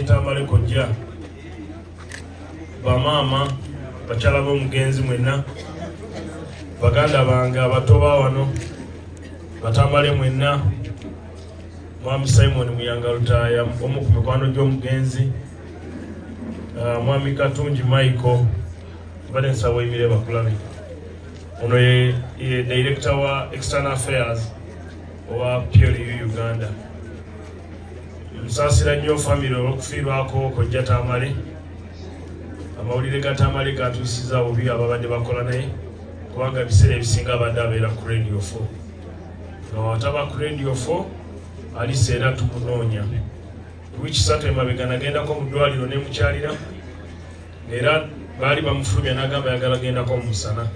Tamale kojja bamaama bakyala b'omugenzi mwenna baganda bange abato ba wano Batamale mwenna Mwami Simon Muyanga Lutaaya omu ku mikwano gy'omugenzi Mwami Katungi Michael Vanessa Wemire bakulabi ono ye director wa External Affairs owa PLU Uganda nsasira nnyo family olw'okufiirwako kojja Tamale amawulire ga Tamale gatuusiza bubi ababadde bakola naye kubanga ebiseera ebisinga abadde abeera ku Radio 4 nga wataba ku Radio 4 aliseera tumunoonya wiki 3 emabega nagendako mu ddwaliro ne mukyalira era baali bamufulumya n'agamba yagala gendako mu musana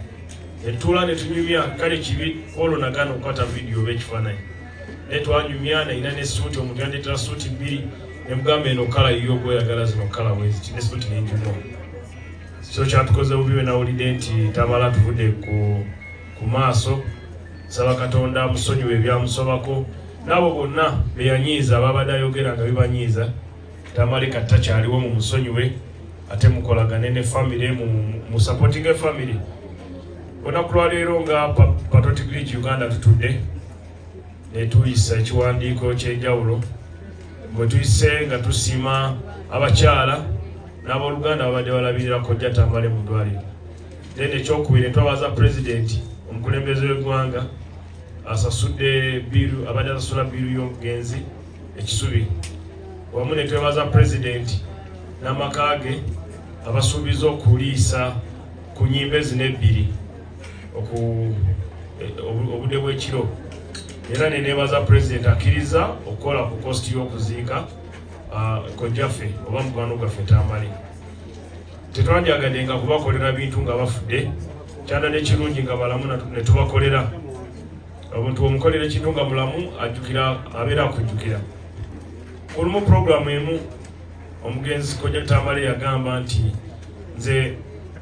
etula ne tunyumya kale kibi olwo nagana okukwata vidiyo oba ekifaananyi naye twanyumya nayina ne suuti omuntu yandeetera suuti 2 ne mugamba eno kala yiyo gweyagala zino kala weziti ne suuti nenjuma so kyatukoze bubi we nawulidde nti Tamala tuvudde ku maaso saba Katonda musonyiwe ebyamusobako n'abo bonna beyanyiiza ababadde ayogera nga bibanyiiza Tamale katta kyaliwo mu musonyiwe ate mukolagane ne family mu supporting a family olunaku lwaleero nga Patriotic League Uganda tutudde ne tuyisa ekiwandiiko ky'enjawulo bwe tuyise nga tusiima abakyala n'abooluganda babadde balabirira kojja Tamale mu ddwaliro then ekyokubiri ne twabaza president omukulembeze w'eggwanga asasudde biru abadde asasula biru y'omugenzi ekisubi wamu ne twebaza president n'amaka ge abasuubiza okuliisa ku nnyimbe zino 2 obudde bw'ekiro era neneebaza president akkiriza okukola ku kosti y'okuziika kojjaffe oba mukwano gwaffe Tamale tetwandyagaddenga kubakolera bintu nga bafudde kyanda nekirungi nga balamu ne tubakolera omuntu omukolera ekintu nga mulamu ajjukira abeera akujjukira olumu programu emu omugenzi kojja Tamale yagamba nti nze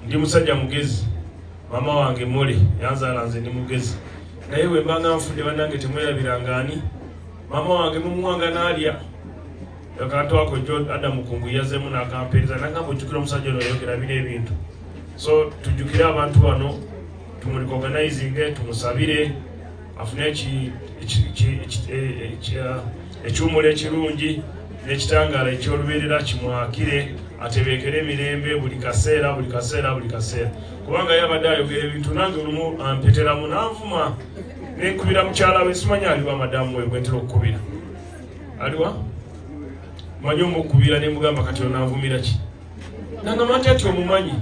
ndi musajja mugezi mama wange mole yanzaala nze ndi mugezi naye bwe mbanga nfudde bannange temwerabirangani mama wange mumuwanga n'alya yakatwako jo Adamu Kungu yazemu n'akampeereza nagamba ojjukira omusajja ono yayogera bino ebintu so tujjukire abantu bano tumulikorganizinge tumusabire afune ekiwumulo ekirungi n'ekitangaala ekyolubeerera kimwakire atebeekere emirembe buli kaseera kubanga yabadde ayogera ebintu nange olumu ampeteramu n'anvuma nenkubira mukyala we simanyi aliwa madamu we bwentera okukubira aliwa manyi omukubira nemugamba kati onanvumira ki nangamba nti ati omumanyi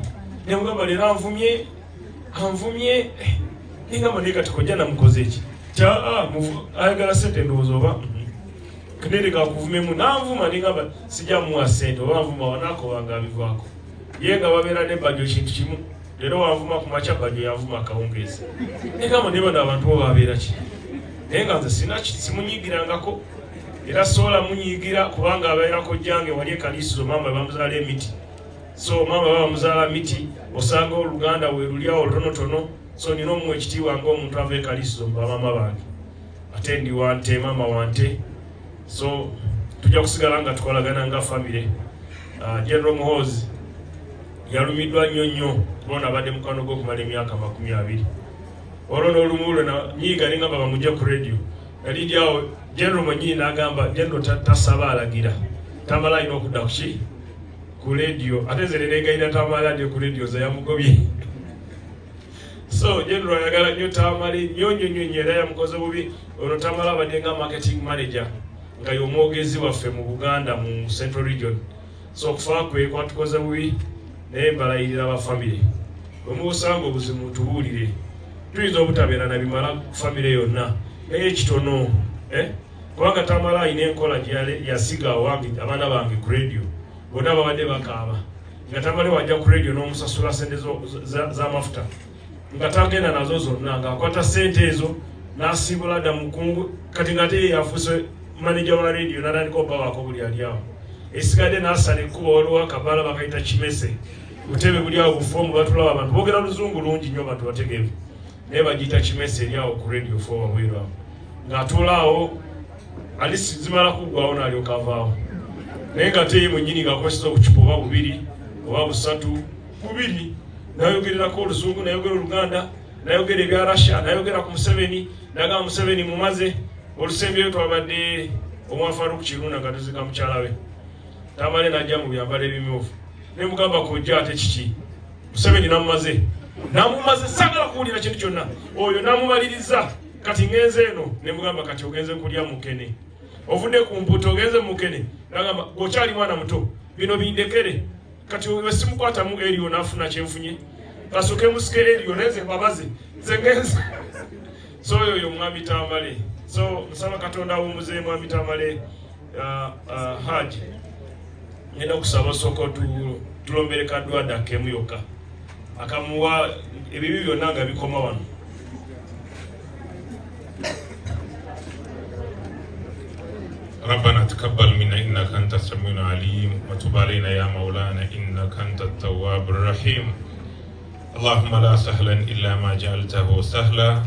nemugamba leero anvumye nengamba naye kati kojja namukoze eki ayagala sente ndowooza oba kendereka akuvumemu nanvuma nengamba sijja muwa sente oba nvuma wanakobanga abivaako ye nga babeera nebbajo ekintu kimu leero wanvuma ku makya bajo yanvuma akawungeezi nengamba nebano abantu bo babeera ki naye nga nze simunyigirangako era sola munyigira kubanga abeera kojjange wali ekaliisizo mama bamuzaala emiti so mama bamuzaala miti osanga oluganda we lulyawo olutonotono so nina omuwa ekitiibwa ng'omuntu ava ekaliisizo mu bamama bange ate ndi wante mama wante so tujja kusigala nga tukolagana nga famire General Muhoozi yalumiddwa nnyo kubona abadde mukwano gw'okumala emyaka 20 olwo n'olumu lwe nanyiiga nengamba bamugye ku radio nali ndi awo General mwenyini n'agamba General tasaba alagira Tamale alina okudda kuki ku radio ate nze nenegayira Tamale adde ku radio ze yamugobye so General ayagala nnyo Tamale nnyo era yamukoze bubi olwo Tamale abadde nga marketing manager nga y'omwogezi waffe mu Buganda mu Central Region so okufa kwe kwatukoze bubi naye mbalayirira abafamire bwemuusanga obuzimu tubuulire tuyinza obutabeera na bimala ku famire yonna naye ekitono kubanga Tamale alina enkola yasiga awange abaana bange ku radio bonna babadde bakaaba nga Tamale wajja ku radio n'omusasula sente z'amafuta nga tagenda nazo zonna ng'akwata sente ezo n'asiibula Adamu Kungu kati nga te yafuuse manager wa radio n'atandika obbawaako buli ali awo esigadde n'asala ekkuba waliwo akabaala bakayita Kimese butebe buli awo bufoomu batulaba abantu boogera luzungu lungi nnyo abantu bategeevu naye bagiyita Kimese eri awo ku radio 4 wabweru awo ng'atuula awo ali zimala kuggwawo n'alyoka avaawo naye nga ate ye mwennyini ng'akozesa obucupa oba bubiri oba busatu bubiri, nayogererako oluzungu, nayogera oluganda, nayogera ebya Russia, nayogera ku Museveni, nagamba Museveni mumaze. Olusembyeyo twabadde omwafaruku Kirunda nga tuzika mukyala we, Tamale najja mu byambalo ebimyufu, ne mugamba kojja ate kiki, Museveni namumaze sagala kuwulira kintu kyonna, oyo namumaliriza. Kati ngenze eno, ne mugamba kati ogenze kulya mukene, ovudde ku mputo ogenze mukene, nagamba gokyali mwana muto, bino bindekere, kati wesimukwatamu eriyo nafuna kyenfunye, kasuke musike eriyo neze babaze nze ngenze. So oyo mwami Tamale. So nsaba Katonda awumuze mwami Tamale Haji, ngenda kusaba soko tulombere kadwada kemu yokka akamuwa ebibi byonna nga bikoma wano. ربنا تقبل منا إنك أنت السميع العليم وتب علينا يا مولانا إنك أنت التواب الرحيم. اللهم لا سهلا إلا ما جعلته سهلا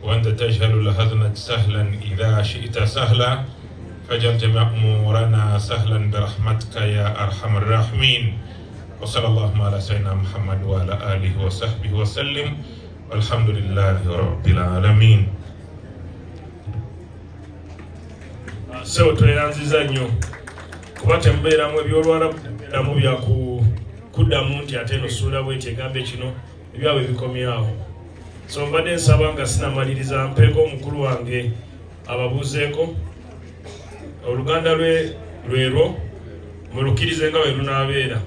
وأنت تجعل الحزن سهلا إذا شئت سهلا فاجعل جميع أمورنا سهلا برحمتك يا أرحم الراحمين. وصلى الله على سيدنا محمد وعلى آله وصحبه وسلم والحمد لله رب العالمين. So tweyanziza nnyo kuba tembeeramu ebyolwala damu bya kuddamu nti ate no ssuula bweti egambe kino ebyabwe bikomyawo. So mbadde nsaba nga sinamaliriza mpeeko omukulu wange ababuuzeeko oluganda lwero mulukirize nga bwe lunaabeera.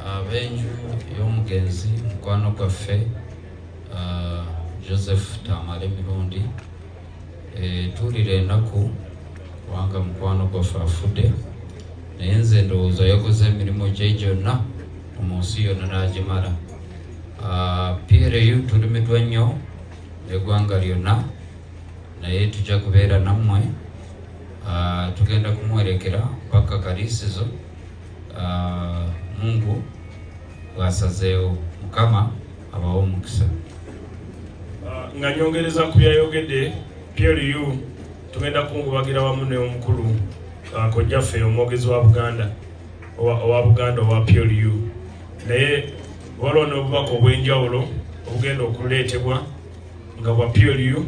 Abenju y'omugenzi mukwano gwaffe Joseph Tamale Mirundi, tuwulira ennaku kubanga mukwano gwaffe afudde, naye nze ndowooza yakoze emirimu gye gyonna mu nsi yonna n'agimala. PLU tulimiddwa nnyo eggwanga lyonna, naye tujja kubeera nammwe, tugenda kumwerekera paka kaliisizo Mungu bwasazeewo. Mukama abawo omukisa. Nga nyongereza ku byayogedde PLU, tugenda kungubagira wamu n'omukulu kojjaffe omwogezi wa Buganda owa PLU, naye waliwo n'obubaka obw'enjawulo obugenda okuleetebwa nga bwa PLU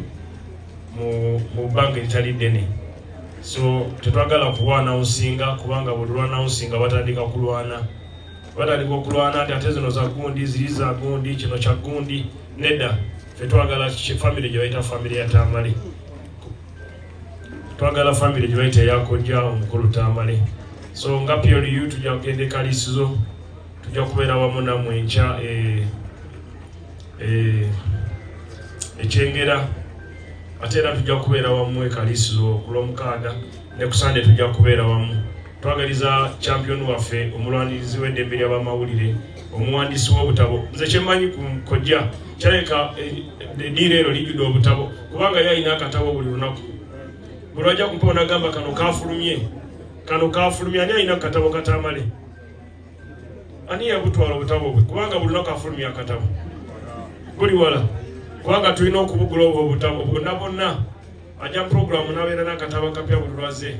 mu bbanga eritali ddene. So tetwagala kulwanawunsinga kubanga buli lwanawunsinga batandika okulwana ati ate zino za gundi ziri za gundi, kino kya gundi. Nedda, ffe twagala famire gye bayita famire ya Tamale, twagala famire gye bayita eyakojja omukulu Tamale. So nga PLU tujja kugenda ekaliisizo, tujja kubeera wamu nammwe enkya ekyengera, ate era tujja kubeera wamu ekaliisizo ku Lwomukaaga, ne ku Sande tujja kubeera wamu. Twagaliza champion waffe, omulwanirizi w'eddembe ly'abamawulire, omuwandiisi w'obutabo. Nze kyemmanyi ku kojja kyaleka eddiira ero lijjudde obutabo kubanga yalina akatabo buli lunaku. Buli wajja kumpa nagamba kano kafulumye, ani alina akatabo katamale? Ani yabutwala obutabo bwe? Kubanga buli lunaku afulumya akatabo. Buli wala kubanga tulina okubugula obutabo bonna ajja programu n'abeera n'akatabo kapya buli lwaze.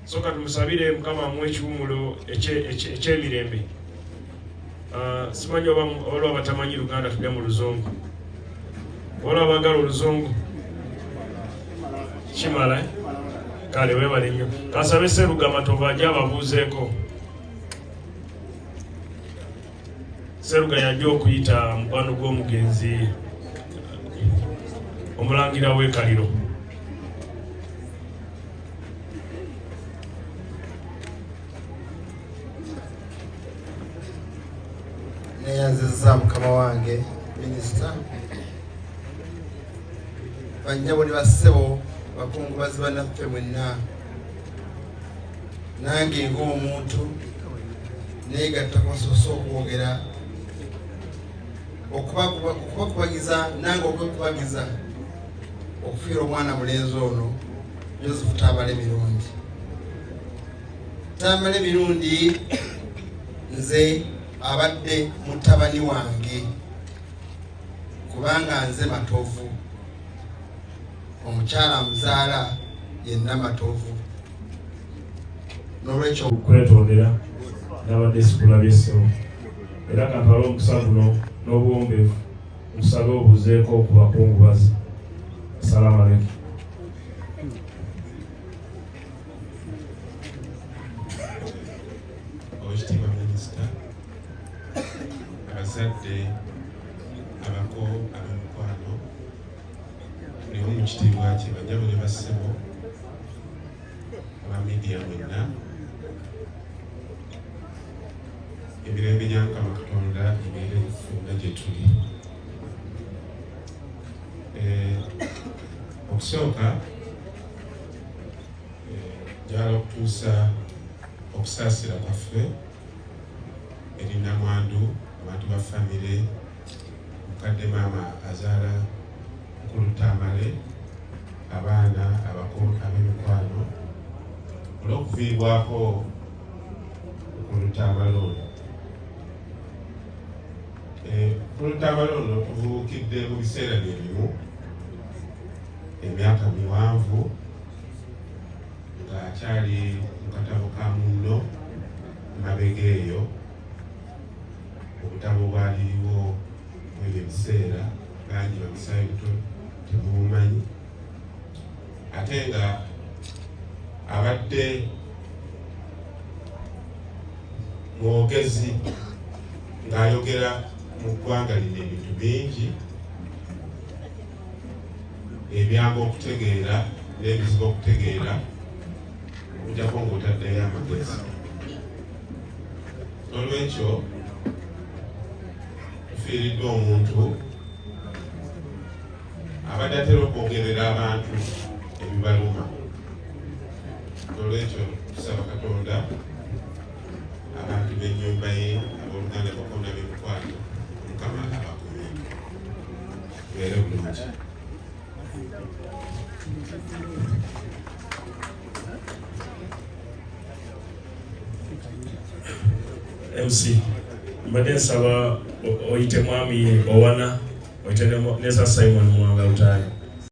So katumusabire Mukama amuwe ekiwummulo eky'emirembe. Simanyi oba batamanyi Luganda tudde mu Luzungu. Wala abagala Oluzungu kimala kale webale nnyo. Kasabe Sserugama Tova ajja ababuuzeeko. Sseruga yajja okuyita mukwano gw'omugenzi omulangira w'ekaliro. Neyanziza mukama wange minisita, banjabo ne bassebo bakungubazi bannaffe mwenna, nange ng'omuntu neegatta kwasoose okwogera okubakubagiza nange okwekubagiza okufiira omwana mulenzi ono Joseph Tamale Mirundi. Tamale Mirundi nze abadde mutabani wange kubanga nze Matovu, omukyala muzaala yenna Matovu. n'olwekyo kwetondera n'abadde sikulabyesewo era kantwala omukisa guno n'obuwombeefu musabe obuzeeko ku bakungubazi. Assalamu alaikum. Oweekitiibwa Minisita, abazadde, abako, ab'emikwano, buli omu mu kitiibwa kye, bajjabo ne bassebo, aba midiya mwenna, emirembe gya Mukama Katonda ebeere fenna gye tuli. Okusooka njagala okutuusa okusaasira kwaffe eri nnamwandu, abantu ba famire, mukadde maama azaala Mukulu Tamale, abaana abako ab'emikwano, olw'okuviibwako Mukulu Tamale ono. Mukulu Tamale ono tuvuukidde mu biseera bye bimu, emyaka miwanvu ng'akyali mu katabo ka munno mabega eyo, obutabo bwaliriwo mwebyo ebiseera bangi bamusaayi buto temubumanyi, ate nga abadde mwogezi ng'ayogera mu ggwanga lino ebintu bingi ebyanga okutegeera n'ebizibu okutegeera okujjako ng'otaddeyo amagezi. N'olwekyo tufiiriddwa omuntu abadde atera okwogerera abantu ebibaluma. N'olwekyo tusaba Katonda abantu b'ennyumba ye, abooluganda bakona b'emikwano, Mukama abakume tubeere bulungi. MC mbadde nsaba oyite mwami Owana, oyite ne Simon Mwanga Lutaaya.